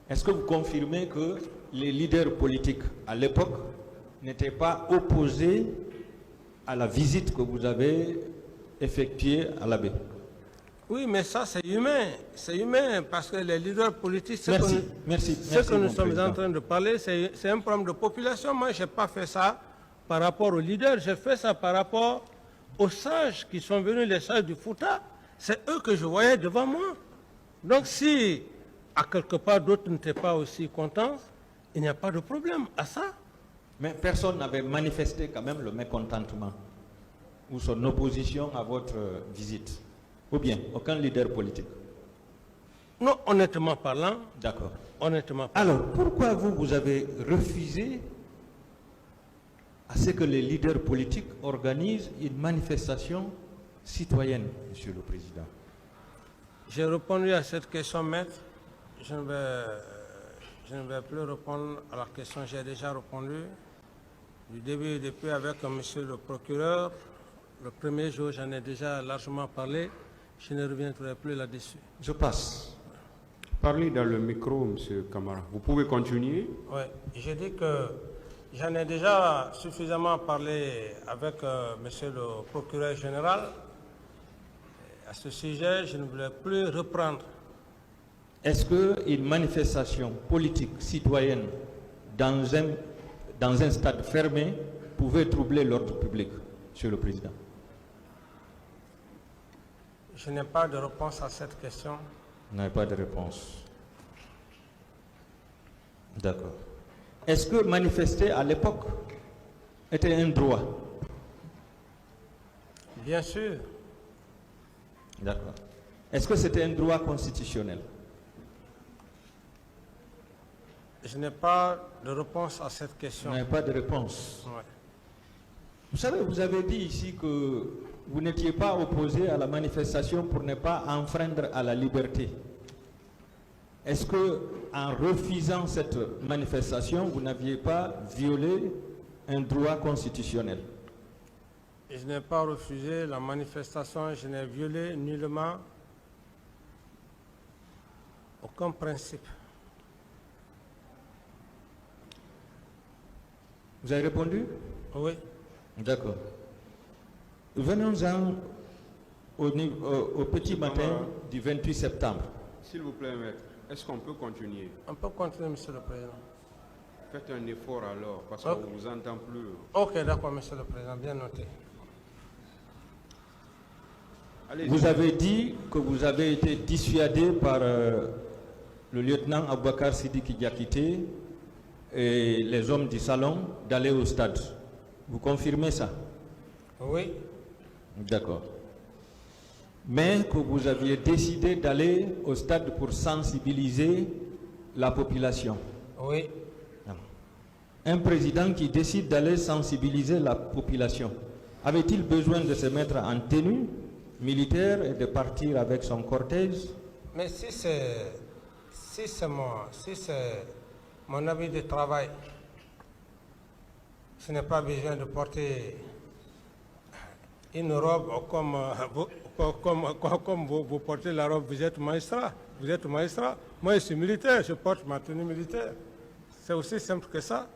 Est-ce que vous confirmez que les leaders politiques à l'époque n'étaient pas opposés à la visite que vous avez effectuée à l'abbé? Oui, mais ça c'est humain. C'est humain parce que les leaders politiques, ce Merci, que nous sommes président. en train de parler, c'est un problème de population. Moi, je n'ai pas fait ça par rapport aux leaders, j'ai fait ça par rapport aux sages qui sont venus, les sages du Fouta. C'est eux que je voyais devant moi. Donc si, à quelque part, d'autres n'étaient pas aussi contents, il n'y a pas de problème à ça. Mais personne n'avait manifesté quand même le mécontentement ou son opposition à votre visite? Ou bien, aucun leader politique? Non, honnêtement parlant. D'accord. Honnêtement parlant. Alors, pourquoi vous avez refusé à ce que les leaders politiques organisent une manifestation citoyenne, Monsieur le Président? J'ai répondu à cette question, maître. Je ne vais plus répondre à la question, j'ai déjà répondu. Du début, depuis avec monsieur le procureur, le premier jour, j'en ai déjà largement parlé. Je ne reviendrai plus là-dessus. Je passe. Parlez dans le micro, Monsieur Camara. Vous pouvez continuer? Oui, j'ai dit que j'en ai déjà suffisamment parlé avec monsieur le procureur général. À ce sujet, je ne voulais plus reprendre. Est-ce qu'une manifestation politique citoyenne dans un stade fermé pouvait troubler l'ordre public, Monsieur le Président? Je n'ai pas de réponse à cette question. Vous n'avez pas de réponse. D'accord. Est-ce que manifester à l'époque était un droit? Bien sûr. D'accord. Est-ce que c'était un droit constitutionnel? Je n'ai pas de réponse à cette question. Vous n'avez pas de réponse. Ouais. Vous savez, vous avez dit ici que vous n'étiez pas opposé à la manifestation pour ne pas enfreindre à la liberté. Est-ce que, en refusant cette manifestation, vous n'aviez pas violé un droit constitutionnel? Je n'ai pas refusé la manifestation, je n'ai violé nullement aucun principe. Vous avez répondu? Oui. D'accord. Venons-en au petit matin du 28 septembre. S'il vous plaît, maître, est-ce qu'on peut continuer? On peut continuer, Monsieur le Président. Faites un effort alors, parce Ok. qu'on ne vous entend plus. Ok, d'accord, Monsieur le Président, bien noté. Allez-y. Vous avez dit que vous avez été dissuadé par le lieutenant Aboubakar Sidiki Diakité et les hommes du salon d'aller au stade. Vous confirmez ça? Oui. D'accord. Mais que vous aviez décidé d'aller au stade pour sensibiliser la population. Oui. Un président qui décide d'aller sensibiliser la population, avait-il besoin de se mettre en tenue militaire et de partir avec son cortège? Mais si c'est mon habit de travail, je n'ai pas besoin de porter une robe comme vous portez la robe, vous êtes magistrat. Vous êtes magistrat. Moi, je suis militaire, je porte ma tenue militaire. C'est aussi simple que ça.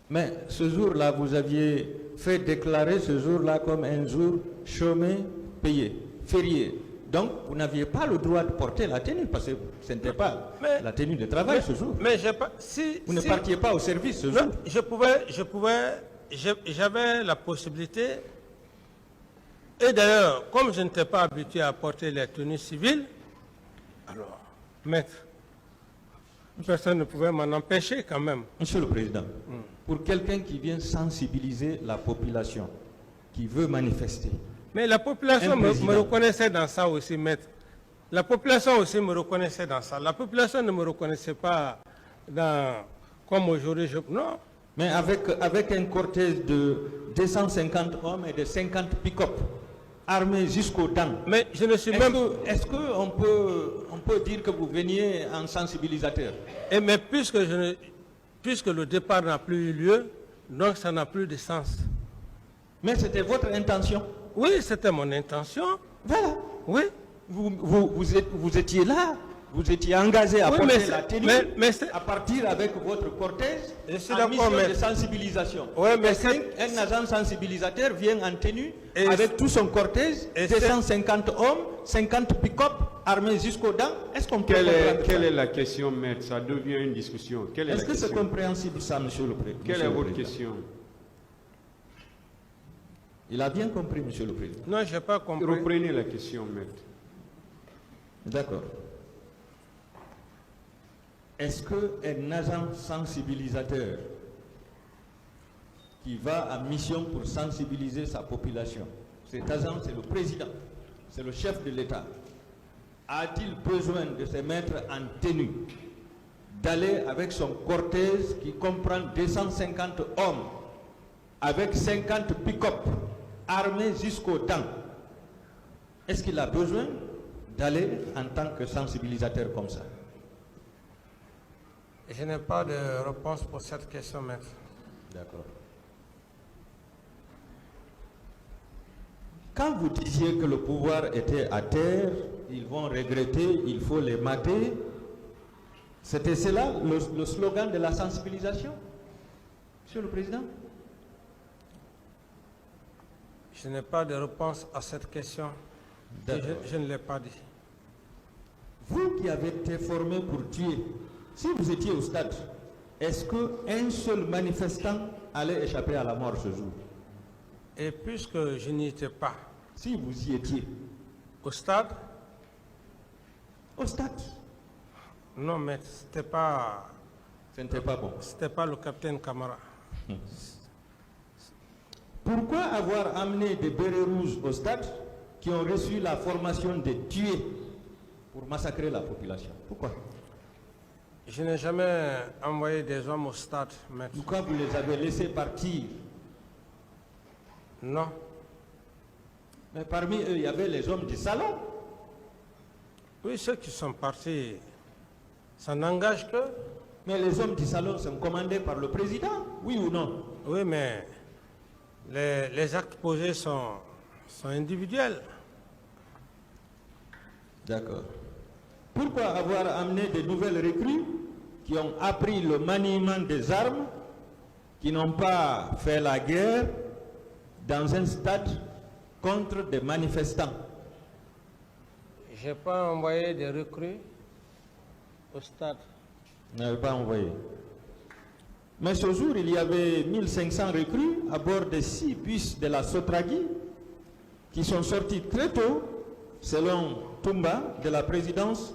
Mais ce jour-là, vous aviez fait déclarer ce jour-là comme un jour chômé, payé, férié. Donc, vous n'aviez pas le droit de porter la tenue parce que ce n'était pas la tenue de travail ce jour. Mais vous ne partiez pas au service ce jour. J'avais la possibilité. Et d'ailleurs, comme je n'étais pas habitué à porter les tenues civiles, alors, maître, personne ne pouvait m'en empêcher quand même. Monsieur le Président, pour quelqu'un qui vient sensibiliser la population, qui veut manifester. Mais la population me reconnaissait dans ça aussi, maître. La population aussi me reconnaissait dans ça. La population ne me reconnaissait pas comme aujourd'hui. Non. Mais avec un cortège de 250 hommes et de 50 pick-up, armés jusqu'aux dents. Mais je ne suis même... Est-ce qu'on peut dire que vous veniez en sensibilisateur? Mais puisque le départ n'a plus eu lieu, donc ça n'a plus de sens. Mais c'était votre intention? Oui, c'était mon intention. Voilà. Oui. Vous étiez là Vous étiez engagé à Oui, porter mais la c'est- tenue, mais c'est- à partir avec votre cortège Je suis en d'accord, mission mais- de sensibilisation. Oui, mais Un agent sensibilisateur vient en tenue Et- avec tout son cortège, et 250 hommes, 50 pick-up armés jusqu'aux dents. Est-ce qu'on peut comprendre Quelle ça? est la question, maître? Ça devient une discussion. Quelle est Est-ce la que c'est question? compréhensible ça, monsieur le Président? Quelle est votre question? Il a bien compris, monsieur le Président. Non, je n'ai pas compris. Reprenez la question, maître. D'accord. Est-ce qu'un agent sensibilisateur qui va en mission pour sensibiliser sa population, cet agent c'est le président, c'est le chef de l'État, a-t-il besoin de se mettre en tenue, d'aller avec son cortège qui comprend 250 hommes, avec 50 pick-up, armés jusqu'aux dents? Est-ce qu'il a besoin d'aller en tant que sensibilisateur comme ça? Je n'ai pas de réponse pour cette question, maître. D'accord. Quand vous disiez que le pouvoir était à terre, ils vont regretter, il faut les mater, c'était cela le slogan de la sensibilisation, Monsieur le Président? Je n'ai pas de réponse à cette question. D'accord. Je ne l'ai pas dit. Vous qui avez été formé pour tuer, si vous étiez au stade, est-ce qu'un seul manifestant allait échapper à la mort ce jour? Et puisque je n'y étais pas Si vous y étiez au stade, au stade, non, maître, ce n'était pas bon. le capitaine Camara. Pourquoi avoir amené des bérets rouges au stade qui ont reçu la formation de tuer pour massacrer la population? Pourquoi? Je n'ai jamais envoyé des hommes au stade, maître. Pourquoi vous les avez laissés partir? Non. Mais parmi eux, il y avait les hommes du salon. Oui, ceux qui sont partis, ça n'engage que. Mais les hommes du salon sont commandés par le président, oui ou non? Oui, mais les actes posés sont individuels. D'accord. Pourquoi avoir amené de nouvelles recrues qui ont appris le maniement des armes, qui n'ont pas fait la guerre dans un stade contre des manifestants? Je n'ai pas envoyé des recrues au stade. Vous n'avez pas envoyé. Mais ce jour, il y avait 1500 recrues à bord de 6 bus de la Sotragui qui sont sortis très tôt, selon Toumba, de la présidence,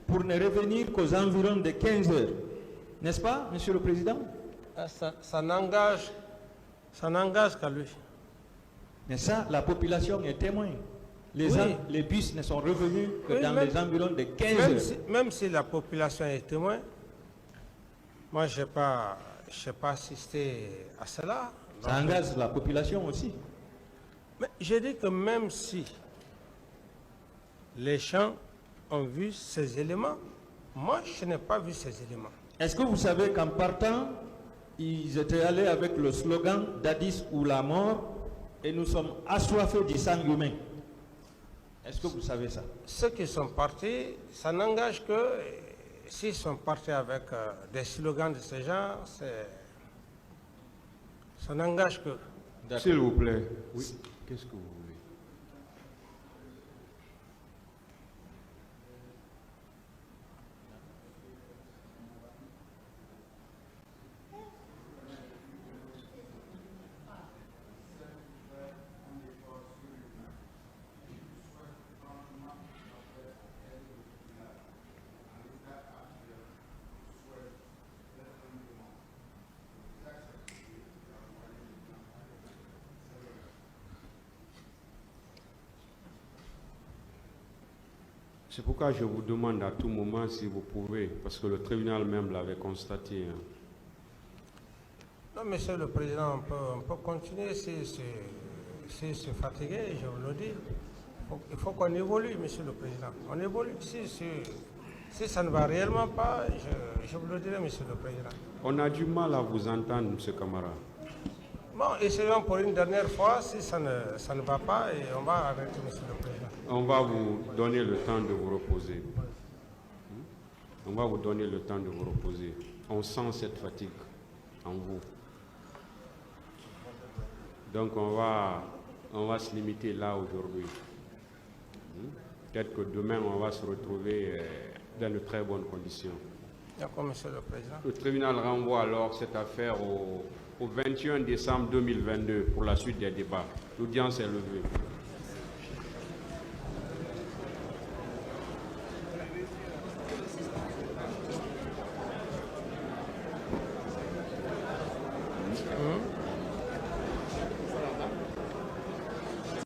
pour ne revenir qu'aux environs de 15 heures. N'est-ce pas, Monsieur le Président? Ah, ça n'engage qu'à lui. Mais ça, la population est témoin. Oui. Les bus ne sont revenus que Oui, dans même- les environs de 15 heures. Même si la population est témoin, moi, je n'ai pas assisté à cela. Ça engage la population aussi. Mais j'ai dit que même si les gens ont vu ces éléments, moi, je n'ai pas vu ces éléments. Est-ce que vous savez qu'en partant, ils étaient allés avec le slogan d'Addis ou la mort et nous sommes assoiffés du sang humain? Est-ce que vous savez ça? Ceux qui sont partis, ça n'engage que s'ils sont partis avec des slogans de ce genre, ça n'engage que. D'accord. S'il vous plaît. Oui. Qu'est-ce que vous voulez? C'est pourquoi je vous demande à tout moment si vous pouvez, parce que le tribunal même l'avait constaté. Hein. Non, Monsieur le Président, on peut continuer si c'est fatigué, je vous le dis. Il faut qu'on évolue, Monsieur le Président. On évolue. Si ça ne va réellement pas, je vous le dirai, Monsieur le Président. On a du mal à vous entendre, M. Camara. Bon, essayons pour une dernière fois. Si ça ne va pas, et on va arrêter, Monsieur le Président. On va vous donner le temps de vous reposer. On va vous donner le temps de vous reposer. On sent cette fatigue en vous. Donc on va se limiter là aujourd'hui. Peut-être que demain, on va se retrouver dans de très bonnes conditions. D'accord, Monsieur le Président. Le tribunal renvoie alors cette affaire au 21 décembre 2022 pour la suite des débats. L'audience est levée.